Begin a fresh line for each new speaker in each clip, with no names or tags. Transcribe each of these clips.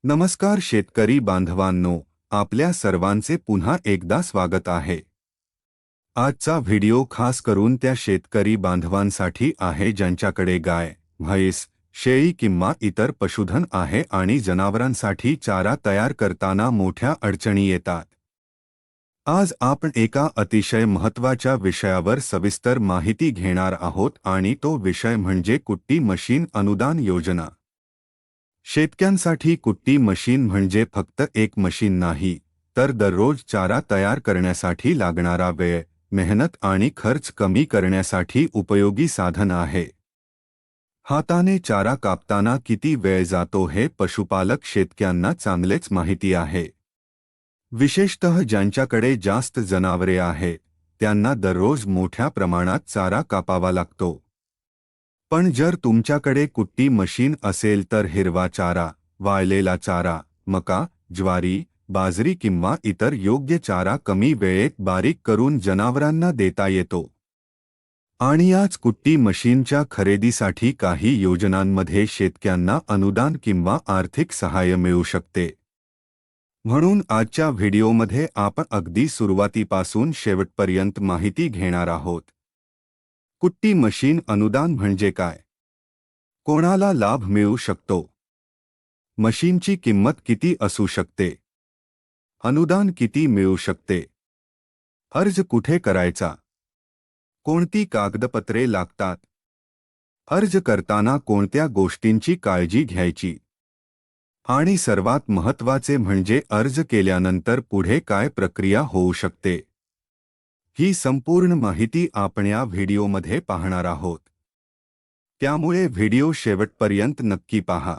नमस्कार शेतकरी बांधवांनो, आपल्या सर्वांचे पुन्हा एकदा स्वागत आहे। आजचा व्हिडिओ खास करून त्या शेतकरी बांधवांसाठी आहे ज्यांच्याकडे गाय, म्हैस, शेळी किंवा इतर पशुधन आहे आणि जनावरांसाठी चारा तयार करताना मोठ्या अडचणी येतात। आज आपण एका अतिशय महत्त्वाच्या विषयावर सविस्तर माहिती घेणार आहोत आणि तो विषय म्हणजे कुट्टी मशीन अनुदान योजना। शेतकऱ्यांसाठी कुट्टी मशीन म्हणजे फक्त एक मशीन नाही, तर दररोज चारा तयार करण्यासाठी लागणारा वेळ, मेहनत आणि खर्च कमी करण्यासाठी उपयोगी साधन आहे। हाताने चारा कापताना किती वेळ जातो हे पशुपालक शेतकऱ्यांना चांगलेच माहिती आहे। विशेषतः ज्यांच्याकडे जास्त जनावरे आहेत, त्यांना दररोज मोठ्या प्रमाणात चारा कापावा लागतो। पण जर तुमच्याकडे कुट्टी मशीन असेल तर हिरवा चारा, वाळलेला चारा, मका, ज्वारी, बाजरी किंवा इतर योग्य चारा कमी वेळेत बारीक करून जनावरांना देता येतो। आणि याच कुट्टी मशीनच्या खरेदीसाठी काही योजनांमध्ये शेतकऱ्यांना अनुदान किंवा आर्थिक सहाय्य मिळू शकते। म्हणून आजच्या व्हिडिओमध्ये आपण अगदी सुरुवातीपासून शेवटपर्यंत माहिती घेणार आहोत। कुट्टी मशीन अनुदान म्हणजे काय? कोणाला लाभ मिळू शकतो? मशीनची किंमत किती असू शकते? अनुदान किती मिळू शकते? अर्ज कुठे करायचा? कोणती कागदपत्रे लागतात? अर्ज करताना कोणत्या गोष्टींची काळजी घ्यायची? आणि सर्वात महत्त्वाचे म्हणजे अर्ज केल्यानंतर पुढे काय प्रक्रिया होऊ शकते? ही संपूर्ण माहिती आपण या व्हिडिओमध्ये पाहणार आहोत। त्यामुळे व्हिडिओ शेवटपर्यंत नक्की पहा।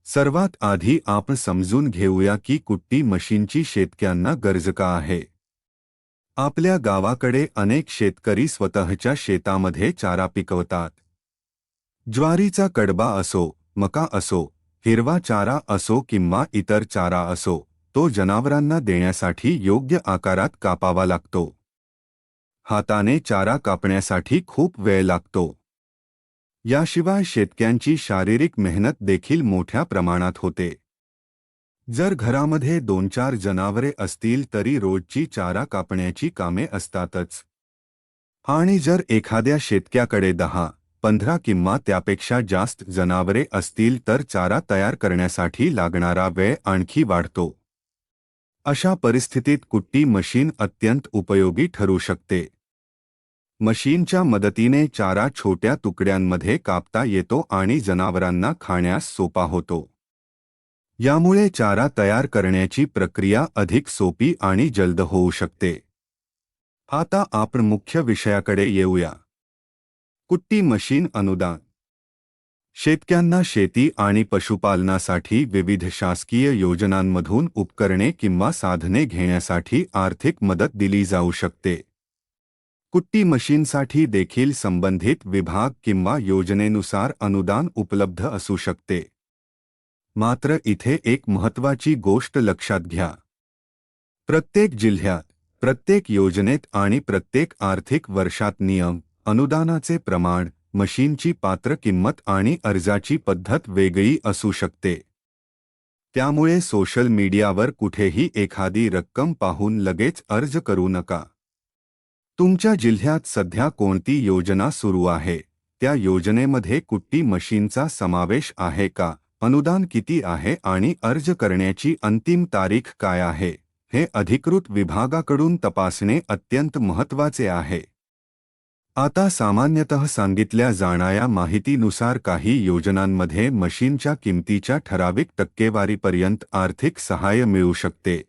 सर्वात आधी आपण समजून घेऊया की कुट्टी मशीनची शेतकऱ्यांना गरज का आहे। आपल्या गावाकडे अनेक शेतकरी स्वतःच्या शेतामध्ये चारा पिकवतात। ज्वारीचा कडबा असो, मका असो, हिरवा चारा असो किंवा इतर चारा असो, तो जनावरांना देण्यासाठी योग्य आकारात कापावा लागतो। हाताने चारा कापण्यासाठी खूप वेळ लागतो। याशिवाय शेतकऱ्यांची शारीरिक मेहनत देखील मोठ्या प्रमाणात होते। जर घरामध्ये 2-4 जनावरे असतील तरी रोजची चारा कापण्याची कामे असतातच। आणि जर एखाद्या शेतकऱ्याकडे 10-15 किंवा त्यापेक्षा जास्त जनावरे असतील तर चारा तयार करण्यासाठी लागणारा वेळ आणखी वाढतो। अशा परिस्थितीत कुट्टी मशीन अत्यंत उपयोगी ठरू शकते। मशीनच्या मदतीने चारा छोट्या तुकड्यांमध्ये कापता येतो आणि जनावरांना खाण्यास सोपा होतो। यामुळे चारा तयार करण्याची प्रक्रिया अधिक सोपी आणि जलद होऊ शकते। आता आपण मुख्य विषयाकडे येऊया। कुट्टी मशीन अनुदान। शेतकऱ्यांना शेती आणि पशुपालनासाठी विविध शासकीय योजनांमधून उपकरणे किंवा साधने घेण्यासाठी आर्थिक मदत दिली जाऊ शकते। कुट्टी मशीनसाठी देखील संबंधित विभाग किंवा योजनेनुसार अनुदान उपलब्ध असू शकते। मात्र इथे एक महत्त्वाची गोष्ट लक्षात घ्या। प्रत्येक जिल्ह्यात, प्रत्येक योजनेत आणि प्रत्येक आर्थिक वर्षात नियम, अनुदानाचे प्रमाण, मशीनची पात्र किंमत आणि अर्जाची पद्धत वेगळी असू शकते। त्यामुळे सोशल मीडियावर कुठेही एखादी रक्कम पाहून लगेच अर्ज करू नका। तुमच्या जिल्ह्यात सध्या कोणती योजना सुरू आहे, त्या योजनेमध्ये कुट्टी मशीनचा समावेश आहे का, अनुदान किती आहे आणि अर्ज करण्याची अंतिम तारीख काय आहे, हे अधिकृत विभागाकडून तपासणे अत्यंत महत्त्वाचे आहे। आता सामान्यतः सांगितल्या जाणाऱ्या माहितीनुसार काही योजनांमध्ये मशीनच्या किमतीच्या ठराविक टक्केवारीपर्यंत आर्थिक सहाय्य मिळू शकते।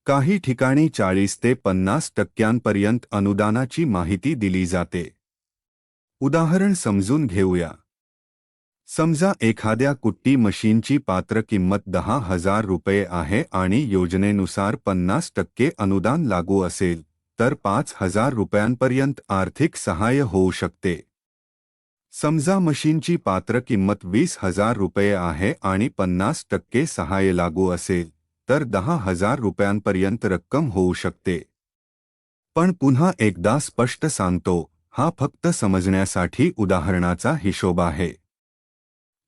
काही ठिकाणी 40 ते 50% अनुदानाची माहिती दिली जाते। उदाहरण समजून घेऊया। समजा एखाद्या कुट्टी मशीनची पात्र किंमत 10,000 रुपये आहे आणि योजनेनुसार 50% अनुदान लागू असेल, तर 5,000 रुपयांपर्यंत आर्थिक सहाय्य होऊ शकते। समजा मशीनची पात्र किंमत 20,000 रुपये आहे आणि 50% सहाय्य लागू असेल, तर 10,000 रुपयांपर्यंत रक्कम होऊ शकते। पण पुन्हा एकदा स्पष्ट सांगतो, हा फक्त समजण्यासाठी उदाहरणाचा हिशोब आहे।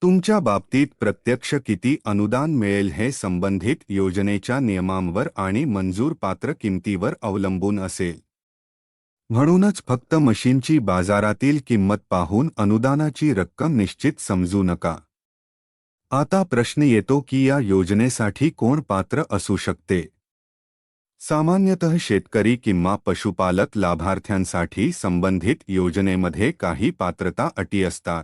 तुमच्या बाबतीत प्रत्यक्ष किती अनुदान मिळेल हे संबंधित योजनेच्या नियमांवर आणि मंजूर पात्र किंमतीवर अवलंबून असेल. म्हणूनच फक्त मशीनची बाजारातील किंमत पाहून अनुदानाची रक्कम निश्चित समजू नका. आता प्रश्न येतो की या योजनेसाठी कोण पात्र असू शकते. सामान्यतः शेतकरी किंवा पशुपालक लाभार्थ्यांसाठी संबंधित योजनेमध्ये काही पात्रता अटी असतात.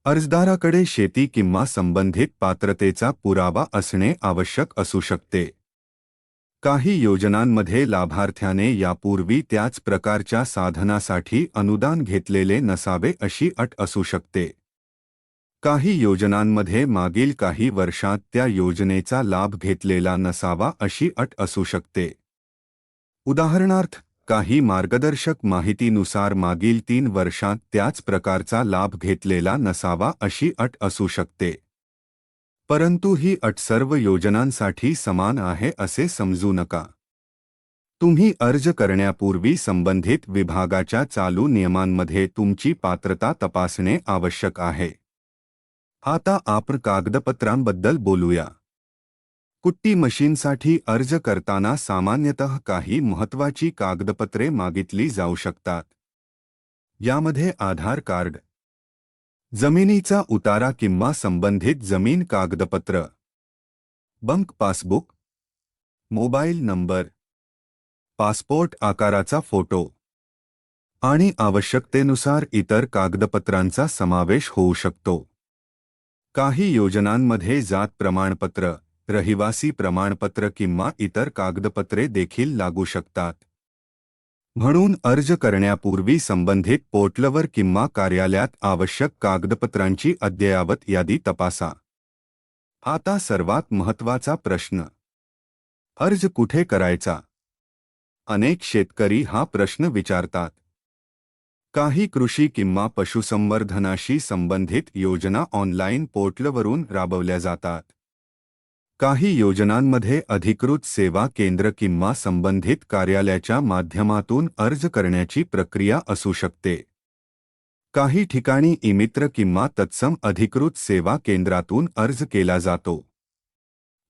अर्जदाराकडे शेती किंवा संबंधित पात्रतेचा पुरावा असणे आवश्यक असू शकते. काही योजनांमध्ये लाभार्थ्याने यापूर्वी त्याच प्रकारच्या साधनासाठी अनुदान घेतलेले नसावे अशी अट असू शकते. काही योजनांमध्ये मागील काही वर्षांत त्या योजनेचा लाभ घेतलेला नसावा अशी अट असू शकते. उदाहरणार्थ, काही मार्गदर्शक माहितीनुसार मागील 3 वर्षांत त्याच प्रकारचा लाभ घेतलेला नसावा अशी अट असू शकते. परंतु ही अट सर्व योजनांसाठी समान आहे असे समजू नका. तुम्ही अर्ज करण्यापूर्वी संबंधित विभागाच्या चालू नियमांमध्ये तुमची पात्रता तपासणे आवश्यक आहे. आता आपण कागदपत्रांबद्दल बोलूया. कुट्टी मशीनसाठी अर्ज करताना सामान्यतः काही महत्त्वाची कागदपत्रे मागितली जाऊ शकतात. यामध्ये आधार कार्ड, जमिनीचा उतारा किंवा संबंधित जमीन कागदपत्र, bank passbook, mobile number, passport आकाराचा फोटो आणि आवश्यकतेनुसार इतर कागदपत्रांचा समावेश होऊ शकतो. काही योजनांमध्ये जात प्रमाणपत्र, रहिवासी प्रमाणपत्र किंवा इतर कागदपत्रे देखील लागू शकतात. म्हणून अर्ज करण्यापूर्वी संबंधित पोर्टलवर किंवा कार्यालयात आवश्यक कागदपत्रांची अद्ययावत यादी तपासा. आता सर्वात महत्त्वाचा प्रश्न, अर्ज कुठे करायचा? अनेक शेतकरी हा प्रश्न विचारतात. काही कृषी किंवा पशुसंवर्धनाशी संबंधित योजना ऑनलाईन पोर्टलवरून राबवल्या जातात. काही योजनांमध्ये अधिकृत सेवा केंद्र किंवा संबंधित कार्यालयाच्या माध्यमातून अर्ज करण्याची प्रक्रिया असू शकते. काही ठिकाणी ई-मित्र किंवा तत्सम अधिकृत सेवा केंद्रातून अर्ज केला जातो.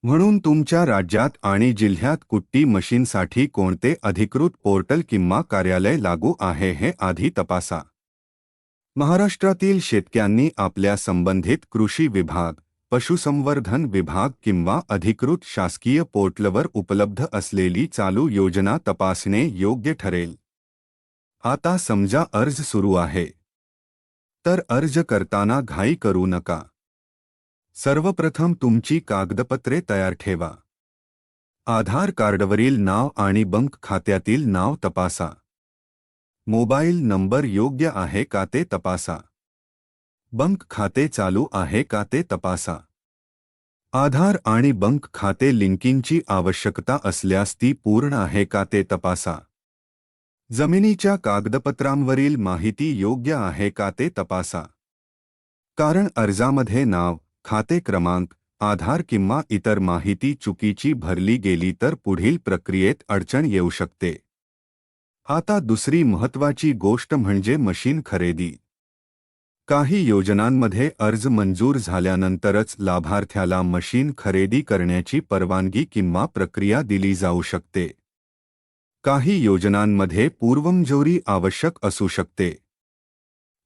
म्हणून तुमच्या राज्यात आणि जिल्ह्यात कुट्टी मशीनसाठी कोणते अधिकृत पोर्टल किंवा कार्यालय लागू आहे हे आधी तपासा. महाराष्ट्रातील शेतकऱ्यांनी आपल्या संबंधित कृषी विभाग, पशुसंवर्धन विभाग किंवा अधिकृत शासकीय पोर्टलवर उपलब्ध असलेली चालू योजना तपासणे योग्य ठरेल. आता समजा अर्ज सुरू आहे. तर अर्ज करताना घाई करू नका. सर्वप्रथम तुमची कागदपत्रे तयार ठेवा. आधार कार्डवरील नाव आणि बँक खात्यातील नाव तपासा. मोबाईल नंबर योग्य आहे का ते तपासा. बँक खाते चालू आहे का ते तपासा. आधार आणि बँक खाते लिंकिंगची आवश्यकता असल्यास ती पूर्ण आहे का ते तपासा. जमिनीच्या कागदपत्रांवरील माहिती योग्य आहे का ते तपासा. कारण अर्जामध्ये नाव, खाते क्रमांक, आधार किंवा इतर माहिती चुकीची भरली गेली तर पुढील प्रक्रियेत अडचण येऊ शकते. आता दुसरी महत्त्वाची गोष्ट म्हणजे मशीन खरेदी. काही योजनांमध्ये अर्ज मंजूर झाल्यानंतरच लाभार्थ्याला मशीन खरेदी करण्याची परवानगी किंवा प्रक्रिया दिली जाऊ शकते. काही योजनांमध्ये पूर्वमंजुरी आवश्यक असू शकते.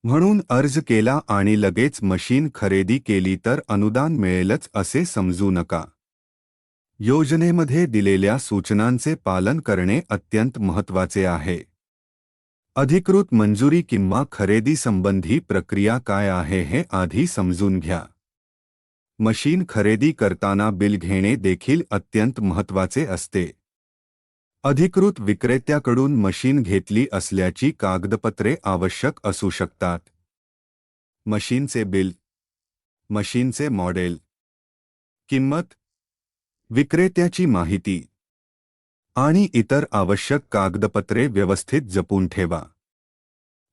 म्हणून अर्ज केला आणि लगेच मशीन खरेदी केली तर अनुदान मिळेलच असे समजू नका. योजनेमध्ये दिलेल्या सूचनांचे पालन करणे अत्यंत महत्त्वाचे आहे. अधिकृत मंजुरी किंवा खरेदी संबंधी प्रक्रिया काय आहे हे आधी समजून घ्या. मशीन खरेदी करताना बिल घेणे देखील अत्यंत महत्त्वाचे असते. अधिकृत विक्रेत्याकडून मशीन घेतली असल्याची कागदपत्रे आवश्यक असू शकतात. मशीनचे बिल, मशीनचे मॉडेल, किंमत, विक्रेत्याची माहिती आणि इतर आवश्यक कागदपत्रे व्यवस्थित जपून ठेवा.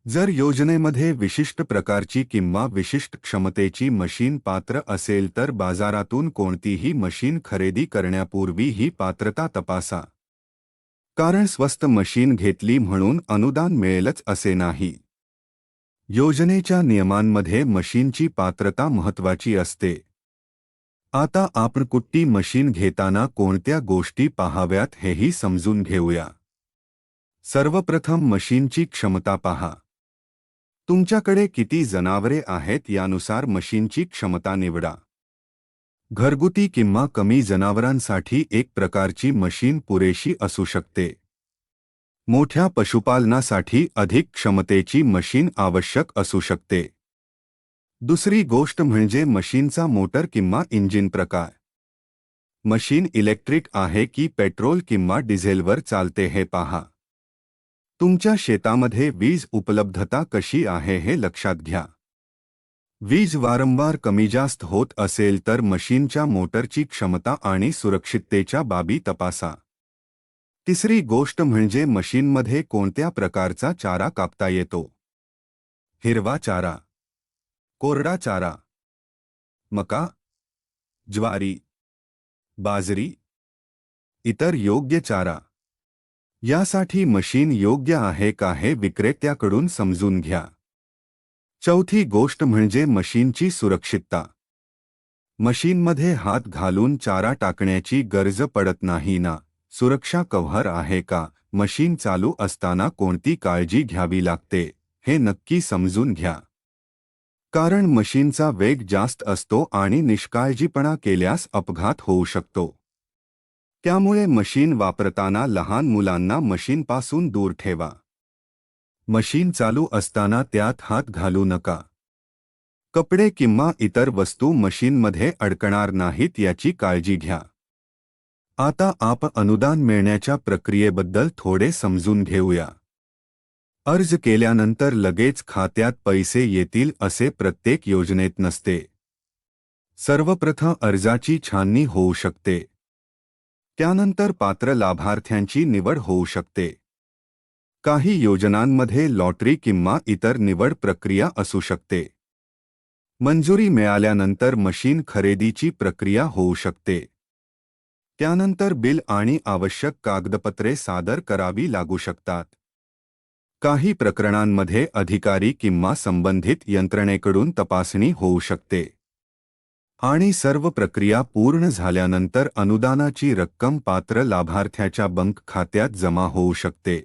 जर योजनेमध्ये विशिष्ट प्रकारची किंवा विशिष्ट क्षमतेची मशीन पात्र असेल तर बाजारातून कोणतीही मशीन खरेदी करण्यापूर्वी ही पात्रता तपासा. कारण स्वस्त मशीन घेतली म्हणून अनुदान मिळेलच असे नाही. योजनेच्या नियमांमध्ये मशीनची पात्रता महत्त्वाची असते. आता आपण कुट्टी मशीन घेताना कोणत्या गोष्टी पाहाव्यात हेही समजून घेऊया. सर्वप्रथम मशीनची क्षमता पहा. तुमच्याकडे किती जनावरे आहेत यानुसार मशीनची क्षमता निवडा. घरगुती किंवा कमी जनावरांसाठी एक प्रकारची मशीन पुरेशी असू शकते. मोठ्या पशुपालनासाठी अधिक क्षमतेची मशीन आवश्यक असू शकते. दुसरी गोष्ट म्हणजे मशीनचा मोटर किंवा इंजिन प्रकार. मशीन इलेक्ट्रिक आहे की पेट्रोल किंवा डिझेलवर चालते हे पहा. तुमच्या शेतामध्ये वीज उपलब्धता कशी आहे हे लक्षात घ्या. वीज वारंवार कमी जास्त होत असेल तर मशीनच्या मोटरची क्षमता आणि सुरक्षिततेच्या बाबी तपासा. तिसरी गोष्ट म्हणजे मशीनमध्ये कोणत्या प्रकारचा चारा कापता येतो. हिरवा चारा, कोरडा चारा, मका, ज्वारी, बाजरी, इतर योग्य चारा. यासाठी मशीन योग्य आहे का हे विक्रेत्याकडून समजून घ्या. चौथी गोष्ट म्हणजे मशीनची सुरक्षितता. मशीनमध्ये हात घालून चारा टाकण्याची गरज पडत नाही ना. सुरक्षा कव्हर आहे का. मशीन चालू असताना कोणती काळजी घ्यावी लागते हे नक्की समजून घ्या. कारण मशीनचा वेग जास्त असतो आणि निष्काळजीपणा केल्यास अपघात होऊ शकतो. त्यामुळे मशीन वापरताना लहान मुलांना मशीनपासून दूर ठेवा. मशीन चालू असताना त्यात हात घालू नका. कपडे किंवा इतर वस्तू मशीनमध्ये अडकणार नाहीत याची काळजी घ्या. आता आपण अनुदान मिळण्याच्या प्रक्रियेबद्दल थोडे समजून घेऊया. अर्ज केल्यानंतर लगेच खात्यात पैसे येतील असे प्रत्येक योजनेत नसते. सर्वप्रथम अर्जाची छाननी होऊ शकते. त्यानंतर पात्र लाभार्थ्यांची निवड होऊ शकते. काही योजनांमध्ये लॉटरी किंवा इतर निवड प्रक्रिया असू शकते. मंजुरी मिळाल्यानंतर मशीन खरेदीची प्रक्रिया होऊ शकते. त्यानंतर बिल आणि आवश्यक कागदपत्रे सादर करावी लागू शकतात. काही प्रकरणांमध्ये अधिकारी किंवा संबंधित यंत्रणेकडून तपासणी होऊ शकते. आणि सर्व प्रक्रिया पूर्ण झाल्यानंतर अनुदानाची रक्कम पात्र लाभार्थ्याच्या बँक खात्यात जमा होऊ शकते.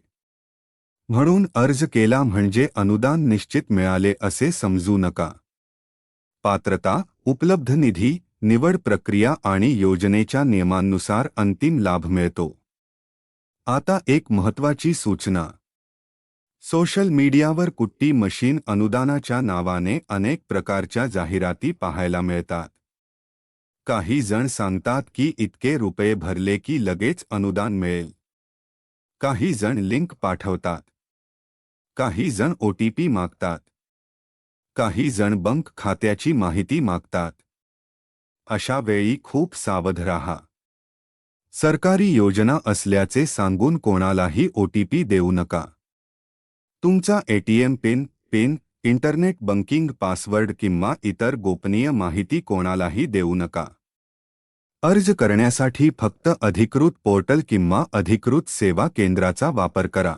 म्हणून अर्ज केला म्हणजे अनुदान निश्चित मिळाले असे समजू नका. पात्रता, उपलब्ध निधी, निवड प्रक्रिया आणि योजनेच्या नियमांनुसार अंतिम लाभ मिळतो. आता एक महत्त्वाची सूचना. सोशल मीडियावर कुट्टी मशीन अनुदानाच्या नावाने अनेक प्रकारच्या जाहिराती पाहायला मिळतात. काही जण सांगतात की इतके रुपये भरले की लगेच अनुदान मिळेल. काही जण लिंक पाठवतात. काही जण OTP मागतात. काही जण बँक खात्याची माहिती मागतात. अशा वेळी खूप सावध राहा. सरकारी योजना असल्याचे सांगून कोणालाही OTP देऊ नका. तुमचा ATM pin, internet banking password किंवा इतर गोपनीय माहिती कोणालाही देऊ नका. अर्ज करण्यासाठी फक्त अधिकृत पोर्टल किंवा अधिकृत सेवा केंद्राचा वापर करा.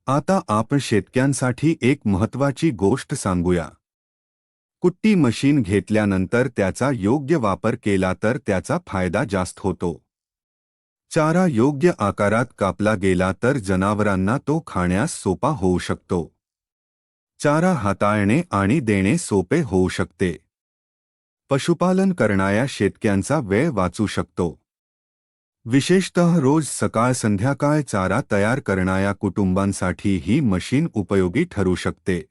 आता आपण शेतकऱ्यांसाठी एक महत्त्वाची गोष्ट सांगूया. कुट्टी मशीन घेतल्यानंतर त्याचा योग्य वापर केला तर त्याचा फायदा जास्त होतो. चारा योग्य आकारात कापला गेला तर जनावरांना तो खाण्यास सोपा होऊ शकतो. चारा हाताळणे आणि देणे सोपे होऊ शकते. पशुपालन करणाऱ्या शेतकऱ्यांचा वेळ वाचू शकतो. विशेषतः रोज सकाळ संध्याकाळ चारा तयार करणाऱ्या कुटुंबांसाठी ही मशीन उपयोगी ठरू शकते.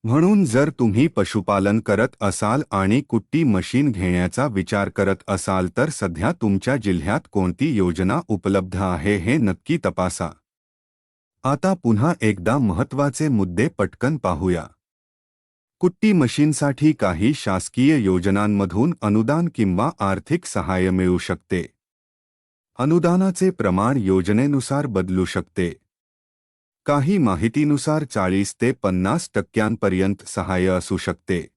म्हणून जर तुम्ही पशुपालन करत असाल आणि कुट्टी मशीन घेण्याचा विचार करत असाल तर सध्या तुमच्या जिल्ह्यात कोणती योजना उपलब्ध आहे हे नक्की तपासा. आता पुन्हा एकदा महत्त्वाचे मुद्दे पटकन पाहूया. कुट्टी मशीनसाठी काही शासकीय योजनांमधून अनुदान किंवा आर्थिक सहाय्य मिळू शकते. अनुदानाचे प्रमाण योजनेनुसार बदलू शकते. काही माहितीनुसार 40 ते 50% सहाय्य असू शकते.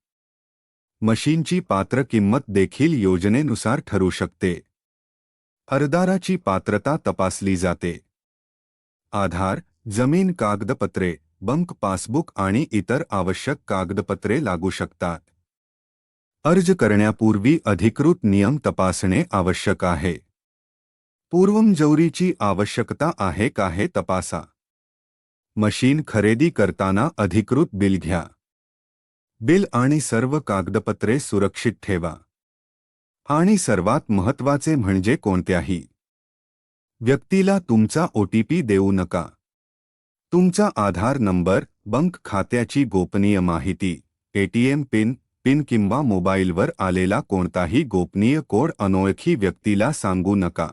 मशीनची पात्र किंमत देखील योजनेनुसार ठरू शकते. अर्जदाराची पात्रता तपासली जाते. आधार, जमीन कागदपत्रे, बँक पासबुक आणि इतर आवश्यक कागदपत्रे लागू शकतात. अर्ज करण्यापूर्वी अधिकृत नियम तपासणे आवश्यक आहे. पूर्वमंजुरीची आवश्यकता आहे का हे तपासा. मशीन खरेदी करताना अधिकृत बिल घ्या. बिल आणि सर्व कागदपत्रे सुरक्षित ठेवा. आणि सर्वात महत्त्वाचे म्हणजे कोणत्याही व्यक्तीला तुमचा OTP देऊ नका. तुमचा आधार नंबर, बँक खात्याची गोपनीय माहिती, ATM पिन किंवा मोबाईलवर आलेला कोणताही गोपनीय कोड अनोळखी व्यक्तीला सांगू नका.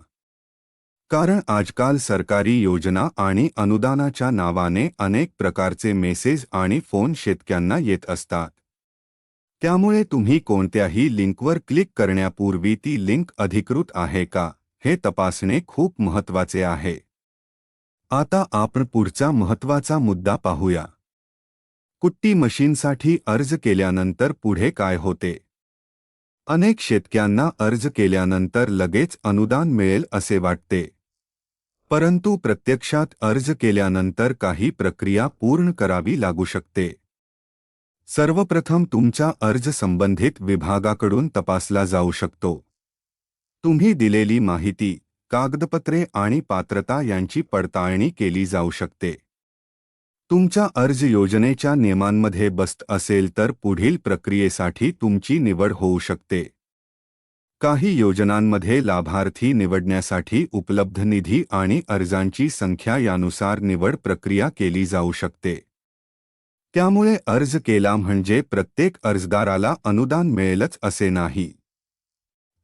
कारण आजकाल सरकारी योजना आणि अनुदानाच्या नावाने अनेक प्रकारचे मेसेज आणि फोन शेतकऱ्यांना येत असतात. त्यामुळे तुम्ही कोणत्याही लिंकवर क्लिक करण्यापूर्वी ती लिंक अधिकृत आहे का हे तपासणे खूप महत्त्वाचे आहे. आता आपण पुढचा महत्त्वाचा मुद्दा पाहूया. कुट्टी मशीनसाठी अर्ज केल्यानंतर पुढे काय होते? अनेक शेतकऱ्यांना अर्ज केल्यानंतर लगेच अनुदान मिळेल असे वाटते. परंतु प्रत्यक्षात अर्ज केल्यानंतर काही प्रक्रिया पूर्ण करावी लागू शकते. सर्वप्रथम तुमचा अर्ज संबंधित विभागाकडून तपासला जाऊ शकतो. तुम्ही दिलेली माहिती, कागदपत्रे आणि पात्रता यांची पडताळणी केली जाऊ शकते. तुमचा अर्ज योजनेच्या नियमांमध्ये बसत असेल तर पुढील प्रक्रियेसाठी तुमची निवड होऊ शकते. काही योजनांमध्ये लाभार्थी निवडण्यासाठी उपलब्ध निधी आणि अर्जांची संख्या यानुसार निवड प्रक्रिया केली जाऊ शकते. त्यामुळे अर्ज केला म्हणजे प्रत्येक अर्जदाराला अनुदान मिळेलच असे नाही.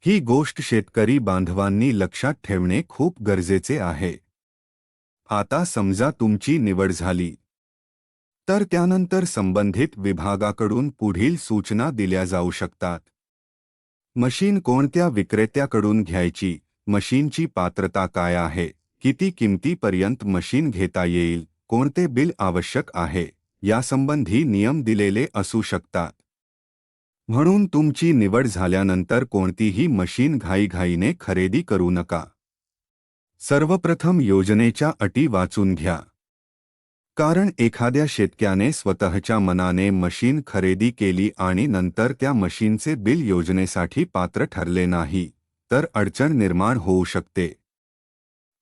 ही गोष्ट शेतकरी बांधवांनी लक्षात ठेवणे खूप गरजेचे आहे. आता समजा तुमची निवड झाली, तर त्यानंतर संबंधित विभागाकडून पुढील सूचना दिल्या जाऊ शकतात. मशीन कोणत्या विक्रेत्याकडून घ्यायची, मशीनची पात्रता काय आहे, किती किमतीपर्यंत मशीन घेता येईल, कोणते बिल आवश्यक आहे, यासंबंधी नियम दिलेले असू शकतात. म्हणून तुमची निवड झाल्यानंतर कोणतीही मशीन घाईघाईने खरेदी करू नका. सर्वप्रथम योजनेच्या अटी वाचून घ्या. कारण एखाद्या शेतकऱ्याने स्वतःच्या मनाने मशीन खरेदी केली आणि नंतर त्या मशीनचे बिल योजनेसाठी पात्र ठरले नाही, तर अडचण निर्माण होऊ शकते.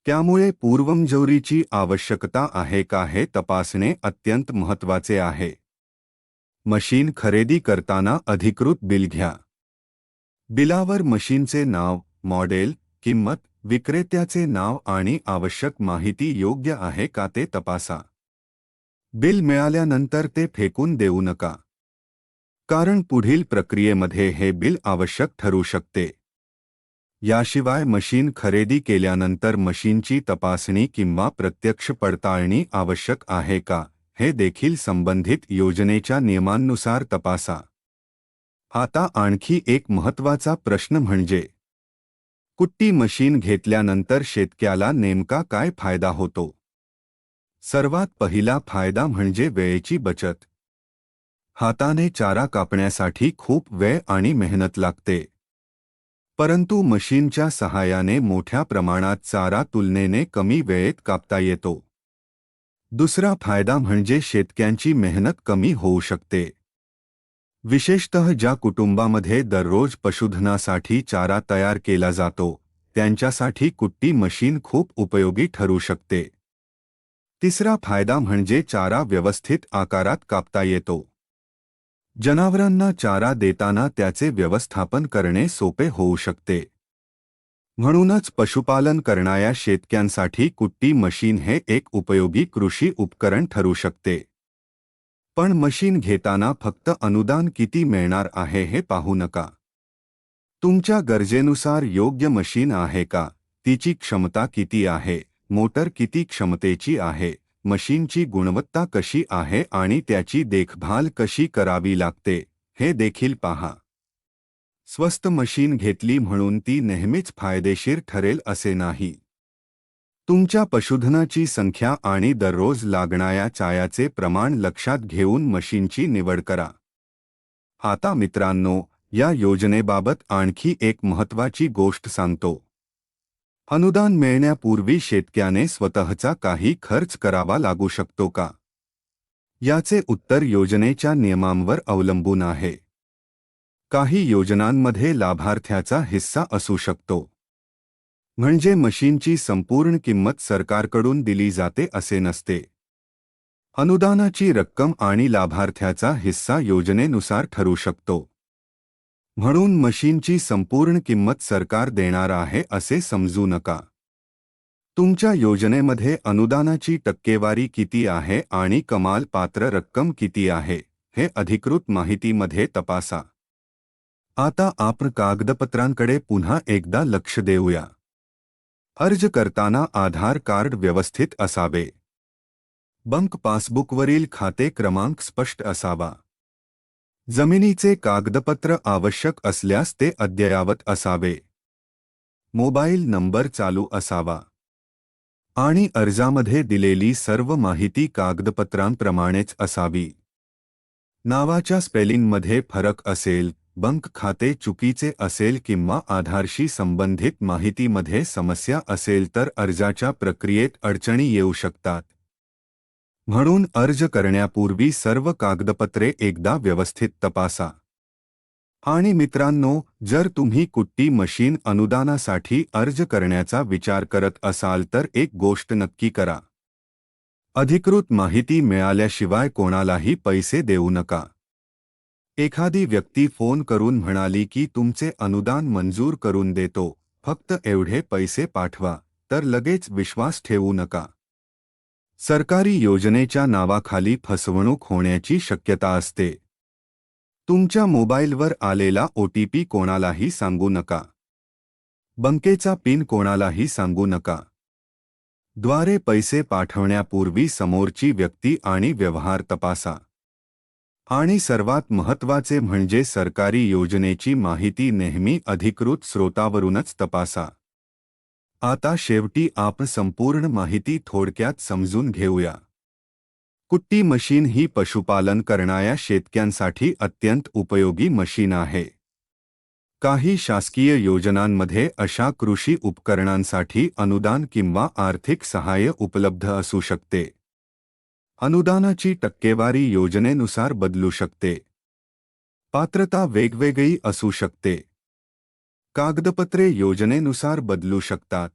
त्यामुळे पूर्वमंजुरीची आवश्यकता आहे का हे तपासणे अत्यंत महत्त्वाचे आहे. मशीन खरेदी करताना अधिकृत बिल घ्या. बिलावर मशीनचे नाव, मॉडेल, किंमत, विक्रेत्याचे नाव आणि आवश्यक माहिती योग्य आहे का ते तपासा. बिल मिळाल्यानंतर ते फेकून देऊ नका. कारण पुढील प्रक्रियेमध्ये हे बिल आवश्यक ठरू शकते. याशिवाय मशीन खरेदी केल्यानंतर मशीनची तपासणी किंवा प्रत्यक्ष पडताळणी आवश्यक आहे का हे देखील संबंधित योजनेच्या नियमांनुसार तपासा. आता आणखी एक महत्त्वाचा प्रश्न म्हणजे कुट्टी मशीन घेतल्यानंतर शेतकऱ्याला नेमका काय फायदा होतो? सर्वात पहिला फायदा म्हणजे वेळेची बचत. हाताने चारा कापण्यासाठी खूप वेळ आणि मेहनत लागते. परंतु मशीनच्या सहाय्याने मोठ्या प्रमाणात चारा तुलनेने कमी वेळेत कापता येतो. दुसरा फायदा म्हणजे शेतकऱ्यांची मेहनत कमी होऊ शकते. विशेषतः ज्या कुटुंबामध्ये दररोज पशुधनासाठी चारा तयार केला जातो, त्यांच्यासाठी कुट्टी मशीन खूप उपयोगी ठरू शकते. तिसरा फायदा म्हणजे चारा व्यवस्थित आकारात कापता येतो. जनावरांना चारा देताना त्याचे व्यवस्थापन करणे सोपे होऊ शकते. म्हणूनच पशुपालन करणाऱ्या शेतकऱ्यांसाठी कुट्टी मशीन हे एक उपयोगी कृषी उपकरण ठरू शकते. पण मशीन घेताना फक्त अनुदान किती मिळणार आहे हे पाहू नका. तुमच्या गरजेनुसार योग्य मशीन आहे का, तिची क्षमता किती आहे, मोटर किती क्षमतेची आहे, मशीनची गुणवत्ता कशी आहे आणि त्याची देखभाल कशी करावी लागते, हे देखील पहा. स्वस्त मशीन घेतली म्हणून ती नेहमीच फायदेशीर ठरेल असे नाही. तुमच्या पशुधनाची संख्या आणि दररोज लागणाऱ्या चाऱ्याचे प्रमाण लक्षात घेऊन मशीनची निवड करा. आता मित्रांनो, या योजनेबाबत आणखी एक महत्त्वाची गोष्ट सांगतो. अनुदान मिळण्यापूर्वी शेतकऱ्याने स्वतःचा काही खर्च करावा लागू शकतो का? याचे उत्तर योजनेच्या नियमांवर अवलंबून आहे. काही योजनांमध्ये लाभार्थ्याचा हिस्सा असू शकतो, म्हणजे मशीनची संपूर्ण किंमत सरकारकडून दिली जाते असे नसते. अनुदानाची रक्कम आणि लाभार्थ्याचा हिस्सा योजनेनुसार ठरू शकतो. म्हणून मशीनची संपूर्ण किंमत सरकार देणार आहे असे समजू नका. तुमच्या योजनेमध्ये अनुदानाची टक्केवारी किती आहे आणि कमाल पात्र रक्कम किती आहे हे अधिकृत माहितीमध्ये तपासा. आता आपण कागदपत्रांकडे पुन्हा एकदा लक्ष देऊया. अर्ज करताना आधार कार्ड व्यवस्थित असावे. बँक पासबुकवरील खाते क्रमांक स्पष्ट असावा. जमिनीचे कागदपत्र आवश्यक असल्यास ते अद्ययावत असावे. मोबाईल नंबर चालू असावा. आणि अर्जामध्ये दिलेली सर्व माहिती कागदपत्रांप्रमाणेच असावी. नावाच्या स्पेलिंगमध्ये फरक असेल, बँक खाते चुकीचे असेल किंवा आधारशी संबंधित माहितीमध्ये समस्या असेल तर अर्जाच्या प्रक्रियेत अडचणी येऊ शकतात. म्हणून अर्ज करण्यापूर्वी सर्व कागदपत्रे एकदा व्यवस्थित तपासा. आणि मित्रांनो, जर तुम्ही कुट्टी मशीन अनुदानासाठी अर्ज करण्याचा विचार करत असाल तर एक गोष्ट नक्की करा. अधिकृत माहिती मिळाल्याशिवाय कोणालाही पैसे देऊ नका. एखादी व्यक्ती फोन करून म्हणाली की तुमचे अनुदान मंजूर करून देतो, फक्त एवढे पैसे पाठवा, तर लगेच विश्वास ठेवू नका. सरकारी योजनेच्या नावाखाली फसवणूक होण्याची शक्यता असते. तुमच्या मोबाईलवर आलेला OTP कोणालाही सांगू नका. बँकेचा पिन कोणालाही सांगू नका. द्वारे पैसे पाठवण्यापूर्वी समोरची व्यक्ती आणि व्यवहार तपासा. आणि सर्वात महत्त्वाचे म्हणजे सरकारी योजनेची माहिती नेहमी अधिकृत स्रोतावरूनच तपासा. आता शेवटी आपण संपूर्ण माहिती थोडक्यात समजून घेऊया. कुट्टी मशीन ही पशुपालन करणाऱ्या शेतकऱ्यांसाठी अत्यंत उपयोगी मशीन आहे. काही शासकीय योजनांमध्ये अशा कृषी उपकरणांसाठी अनुदान किंवा आर्थिक सहाय्य उपलब्ध असू शकते. अनुदानाची टक्केवारी योजनेनुसार बदलू शकते. पात्रता वेगवेगळी असू शकते. कागदपत्रे योजनेनुसार बदलू शकतात.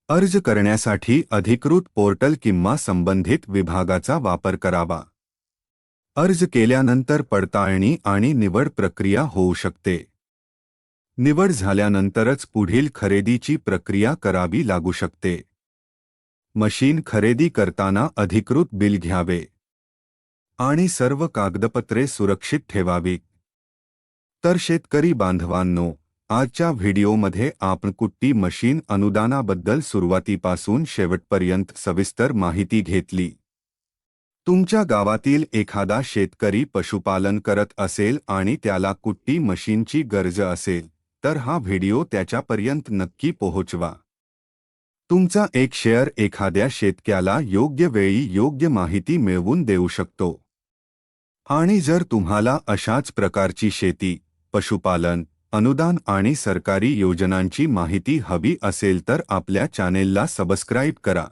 अर्ज करण्यासाठी अधिकृत पोर्टल किंवा संबंधित विभागाचा वापर करावा. अर्ज केल्यानंतर पडताळणी आणि निवड प्रक्रिया होऊ शकते. निवड झाल्यानंतरच पुढील खरेदीची प्रक्रिया करावी लागू शकते. मशीन खरेदी करताना अधिकृत बिल घ्यावे आणि सर्व कागदपत्रे सुरक्षित ठेवावीत. तर शेतकरी बांधवांनो, आजच्या व्हिडिओमध्ये आपण कुट्टी मशीन अनुदानाबद्दल सुरुवातीपासून शेवटपर्यंत सविस्तर माहिती घेतली. तुमच्या गावातील एखादा शेतकरी पशुपालन करत असेल आणि त्याला कुट्टी मशीनची गरज असेल, तर हा व्हिडिओ त्याच्यापर्यंत नक्की पोहोचवा. तुमचा एक शेअर एखाद्या शेतकऱ्याला योग्य वेळी योग्य माहिती मिळवून देऊ शकतो. आणि जर तुम्हाला अशाच प्रकारची शेती, पशुपालन, अनुदान आणि सरकारी योजनांची माहिती हवी असेल तर आपल्या चॅनेलला सबस्क्राईब करा.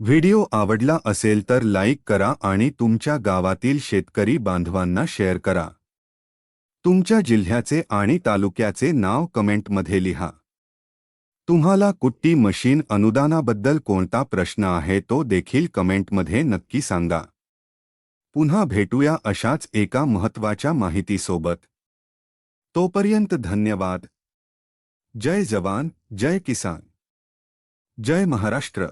व्हिडिओ आवडला असेल तर लाईक करा आणि तुमच्या गावातील शेतकरी बांधवांना शेअर करा. तुमच्या जिल्ह्याचे आणि तालुक्याचे नाव कमेंटमध्ये लिहा. तुम्हाला कुट्टी मशीन अनुदानाबद्दल कोणता प्रश्न आहे तो देखील कमेंटमध्ये नक्की सांगा. पुन्हा भेटूया अशाच एका महत्त्वाच्या माहितीसोबत. तोपर्यंत धन्यवाद. जय जवान, जय किसान, जय महाराष्ट्र.